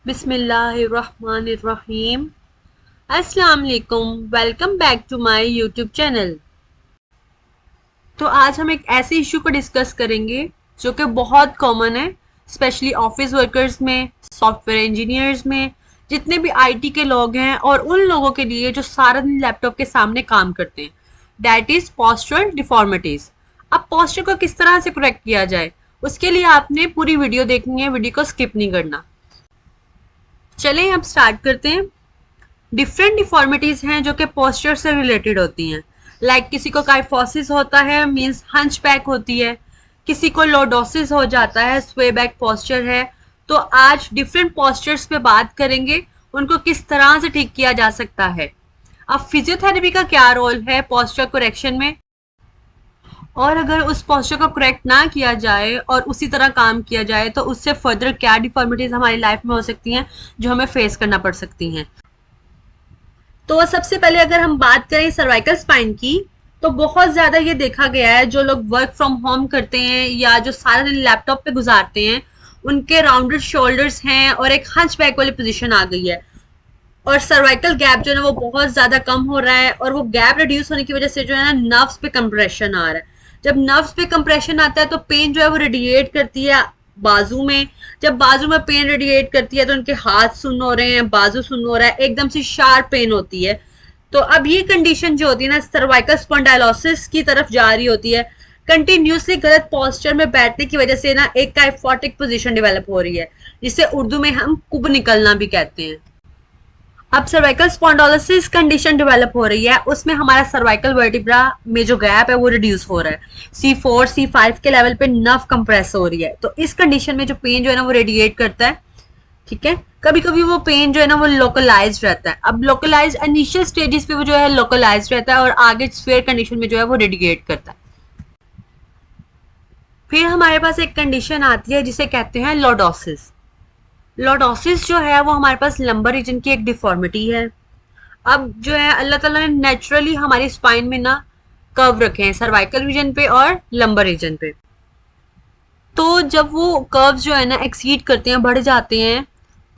बिस्मिल्लाहिर्रहमानिर्रहीम। अस्सलाम वालेकुम। Welcome back to my YouTube channel. तो आज हम एक ऐसे इशू को डिस्कस करेंगे जो कि बहुत कॉमन है, स्पेशली ऑफिस वर्कर्स में, सॉफ्टवेयर इंजीनियर्स में, जितने भी आईटी के लोग हैं और उन लोगों के लिए जो सारा दिन लैपटॉप के सामने काम करते हैं। That is postural deformities. अब पोस्चर को किस तरह से करेक्ट किया जाए, उसके लिए आपने पूरी वीडियो देखनी है, वीडियो को स्किप नहीं करना। चलें अब स्टार्ट करते हैं। डिफरेंट डिफॉर्मिटीज हैं जो कि पोस्चर से रिलेटेड होती हैं। लाइक किसी को काइफोसिस होता है, मींस हंचबैक होती है। किसी को लोडोसिस हो जाता है, स्वे बैक पोस्चर है। तो आज डिफरेंट पोस्चर्स पे बात करेंगे, उनको किस तरह से ठीक किया जा सकता है। अब फिजियोथेरेपी का क्या रोल है पोस्चर करेक्शन में, और अगर उस पोस्चर को करेक्ट ना किया जाए और उसी तरह काम किया जाए तो उससे फर्दर क्या डिफॉर्मिटीज हमारी लाइफ में हो सकती हैं जो हमें फेस करना पड़ सकती हैं। तो सबसे पहले अगर हम बात करें सर्वाइकल स्पाइन की, तो बहुत ज्यादा ये देखा गया है जो लोग वर्क फ्रॉम होम करते हैं या जो सारा दिन लैपटॉप पे गुजारते हैं, उनके राउंडेड शोल्डर्स हैं और एक हंच बैक वाली पोजीशन आ गई है। और सर्वाइकल गैप जो है ना वो बहुत ज्यादा कम हो रहा है, और वो गैप रिड्यूस होने की वजह से जो है ना नर्व्स पे कंप्रेशन आ रहा है। जब नर्व्स पे कंप्रेशन आता है तो पेन जो है वो रेडिएट करती है बाजू में। जब बाजू में पेन रेडिएट करती है तो उनके हाथ सुन्न हो रहे हैं, बाजू सुन्न हो रहा है, एकदम से शार्प पेन होती है। तो अब ये कंडीशन जो होती है ना सर्वाइकल स्पॉन्डाइलोसिस की तरफ जा रही होती है। कंटिन्यूसली गलत पोस्चर में बैठने की वजह से ना एक काइफोटिक पोजीशन डेवलप हो रही है, जिसे उर्दू में हम कुब निकलना भी कहते हैं। अब सर्वाइकल स्पॉन्डोलिसिस कंडीशन डेवलप हो रही है, उसमें हमारा सर्वाइकल वर्टिब्रा में जो गैप है वो रिड्यूस हो रहा है। C4 C5 के लेवल पे नर्व कंप्रेस हो रही है। तो इस कंडीशन में जो पेन जो है ना वो रेडिएट करता है। ठीक है, कभी कभी वो पेन जो है ना वो लोकलाइज्ड रहता है। अब लोकलाइज्ड इनिशियल स्टेजेस पे वो जो है लोकलाइज्ड रहता है और आगे स्फीयर कंडीशन में जो है वो रेडिएट करता है। फिर हमारे पास एक कंडीशन आती है जिसे कहते हैं लॉर्डोसिस। लॉर्डोसिस जो है वो हमारे पास लंबर रीजन की एक डिफॉर्मिटी है। अब जो है अल्लाह ताला ने नेचुरली हमारी स्पाइन में ना कर्व रखे हैं सर्वाइकल रीजन पे और लंबर रीजन पे। तो जब वो कर्व जो है ना एक्सीड करते हैं, बढ़ जाते हैं,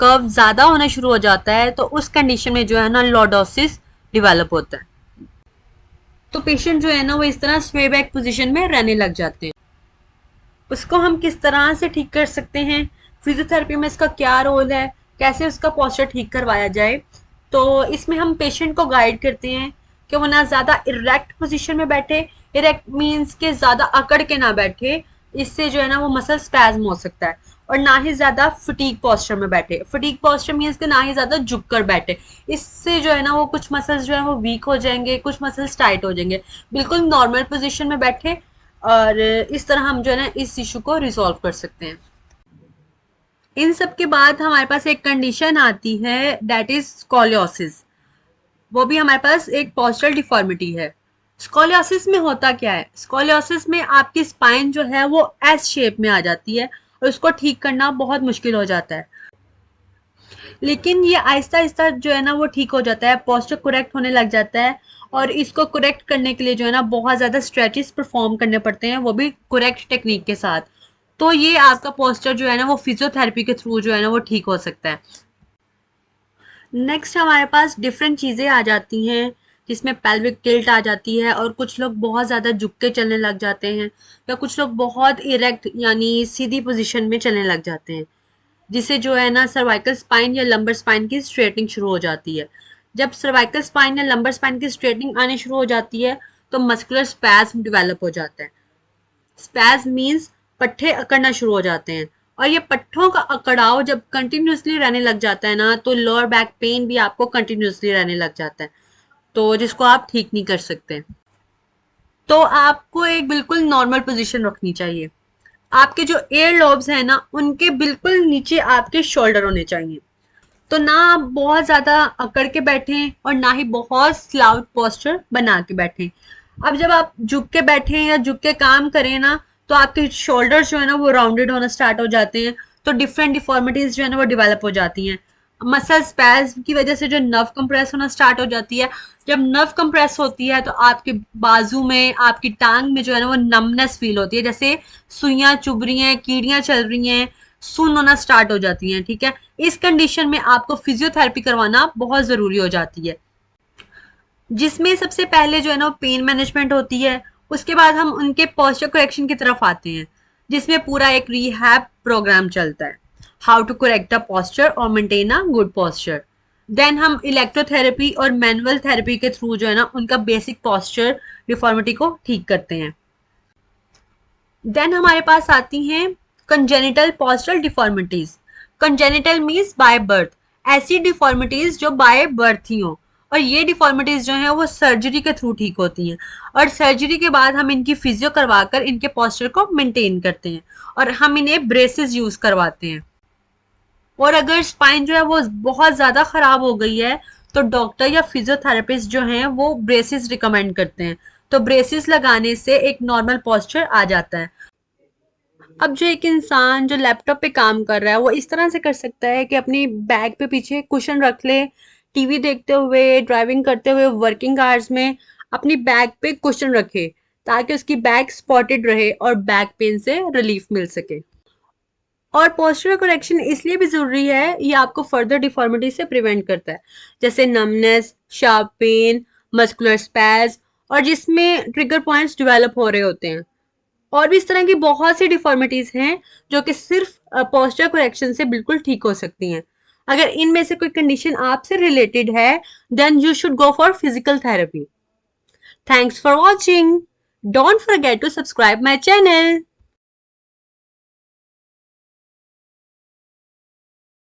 कर्व ज्यादा होना शुरू हो जाता है, तो उस कंडीशन में जो है ना लॉर्डोसिस डेवलप होता है। तो पेशेंट जो है ना वो इस तरह स्वे बैक पोजीशन में रहने लग जाते हैं। उसको हम किस तरह से ठीक कर सकते हैं, फिजियोथेरेपी में इसका क्या रोल है, कैसे उसका पोस्चर ठीक करवाया जाए। तो इसमें हम पेशेंट को गाइड करते हैं कि वो ना ज़्यादा इरेक्ट पोजीशन में बैठे। इरेक्ट मीन्स के ज़्यादा अकड़ के ना बैठे, इससे जो है ना वो मसल स्पैज्म हो सकता है। और ना ही ज़्यादा फटीक पोस्चर में बैठे। फटीक पोस्चर मीन्स के ना ही ज़्यादा झुक कर बैठे, इससे जो है ना वो कुछ मसल्स जो है वो वीक हो जाएंगे, कुछ मसल्स टाइट हो जाएंगे। बिल्कुल नॉर्मल पोजीशन में बैठे, और इस तरह हम जो है ना इस इशू को रिजॉल्व कर सकते हैं। इन सब के बाद हमारे पास एक कंडीशन आती है, दैट इज स्कोलियोसिस। वो भी हमारे पास एक पोस्चरल डिफॉर्मिटी है। स्कोलियोसिस में होता क्या है, स्कोलियोसिस में आपकी स्पाइन जो है वो एस शेप में आ जाती है और उसको ठीक करना बहुत मुश्किल हो जाता है। लेकिन ये आहिस्ता आहिस्ता जो है ना वो ठीक हो जाता है, पोस्चर करेक्ट होने लग जाता है। और इसको करेक्ट करने के लिए जो है ना बहुत ज़्यादा स्ट्रेचेस परफॉर्म करने पड़ते हैं, वो भी करेक्ट टेक्निक के साथ। तो ये आपका पोस्चर जो है ना वो फिजियोथेरेपी के थ्रू जो है ना वो ठीक हो सकता है। नेक्स्ट हमारे पास डिफरेंट चीज़ें आ जाती हैं, जिसमें पेल्विक टिल्ट आ जाती है, और कुछ लोग बहुत ज़्यादा झुक के चलने लग जाते हैं, या कुछ लोग बहुत इरेक्ट यानी सीधी पोजीशन में चलने लग जाते हैं, जिससे जो है ना सर्वाइकल स्पाइन या लंबर स्पाइन की स्ट्रेटनिंग शुरू हो जाती है। जब सर्वाइकल स्पाइन या लंबर स्पाइन की स्ट्रेटनिंग आनी शुरू हो जाती है तो मस्कुलर स्पैज्म डेवलप हो जाता है। स्पैज्म मींस पट्टे अकड़ना शुरू हो जाते हैं, और ये पट्टों का अकड़ाव जब कंटिन्यूसली रहने लग जाता है ना तो लोअर बैक पेन भी आपको कंटिन्यूसली रहने लग जाता है, तो जिसको आप ठीक नहीं कर सकते। तो आपको एक बिल्कुल नॉर्मल पोजीशन रखनी चाहिए। आपके जो एयर लॉब्स हैं ना उनके बिल्कुल नीचे आपके शोल्डर होने चाहिए। तो ना आप बहुत ज्यादा अकड़ के बैठे और ना ही बहुत स्लाउट पोस्चर बना के बैठे। अब जब आप झुक के बैठे या झुक के काम करें ना तो आपके शोल्डर्स जो है ना वो राउंडेड होना स्टार्ट हो जाते हैं, तो डिफरेंट डिफॉर्मिटीज जो है ना वो डेवलप हो जाती हैं। मसल स्पैज्म की वजह से जो नर्व कंप्रेस होना स्टार्ट हो जाती है। जब नर्व कंप्रेस होती है तो आपके बाजू में, आपकी टांग में जो है ना वो नमनेस फील होती है, जैसे सुइयां चुभ रही हैं, कीड़ियां चल रही हैं, सुन्न होना स्टार्ट हो जाती हैं, ठीक है। इस कंडीशन में आपको फिजियोथेरेपी करवाना बहुत ज़रूरी हो जाती है, जिसमें सबसे पहले जो है ना पेन मैनेजमेंट होती है। उसके बाद हम उनके पोस्चर करेक्शन की तरफ आते हैं, जिसमें पूरा एक रिहैब प्रोग्राम चलता है, how to correct the posture और maintain a good posture. Then हम इलेक्ट्रोथेरेपी और मैनुअल थेरेपी के थ्रू जो है ना उनका बेसिक पोस्चर डिफॉर्मिटी को ठीक करते हैं। देन हमारे पास आती हैं congenital postural deformities. Congenital means by birth, ऐसी डिफॉर्मिटीज जो बाय बर्थ ही हो, और ये डिफॉर्मिटीज जो हैं वो सर्जरी के थ्रू ठीक होती हैं, और सर्जरी के बाद हम इनकी फिजियो करवाकर इनके पोस्चर को मेंटेन करते हैं, और हम इन्हें ब्रेसेस यूज करवाते हैं। और अगर स्पाइन जो है वो बहुत ज़्यादा ख़राब हो गई है तो डॉक्टर या फिजियोथेरेपिस्ट जो हैं वो ब्रेसेस रिकमेंड करते हैं, तो ब्रेसेस लगाने से एक नॉर्मल पोस्चर आ जाता है। अब जो एक इंसान जो लैपटॉप पे काम कर रहा है वो इस तरह से कर सकता है कि अपनी बैग पे पीछे कुशन रख ले, टीवी देखते हुए, ड्राइविंग करते हुए, वर्किंग आवर्स में अपनी बैग पे कुशन रखे, ताकि उसकी बैग स्पॉटेड रहे और बैक पेन से रिलीफ मिल सके। और पोस्चर करेक्शन इसलिए भी ज़रूरी है, ये आपको फर्दर डिफॉर्मिटी से प्रिवेंट करता है, जैसे नमनेस, शार्प पेन, मस्कुलर स्पैज, और जिसमें ट्रिगर पॉइंट्स डेवलप हो रहे होते हैं। और भी इस तरह की बहुत सी डिफॉर्मिटीज़ हैं जो कि सिर्फ पोस्चर करेक्शन से बिल्कुल ठीक हो सकती हैं। अगर इनमें से कोई कंडीशन आपसे रिलेटेड है, then you should go for physical therapy. Thanks for watching. Don't forget to subscribe my channel.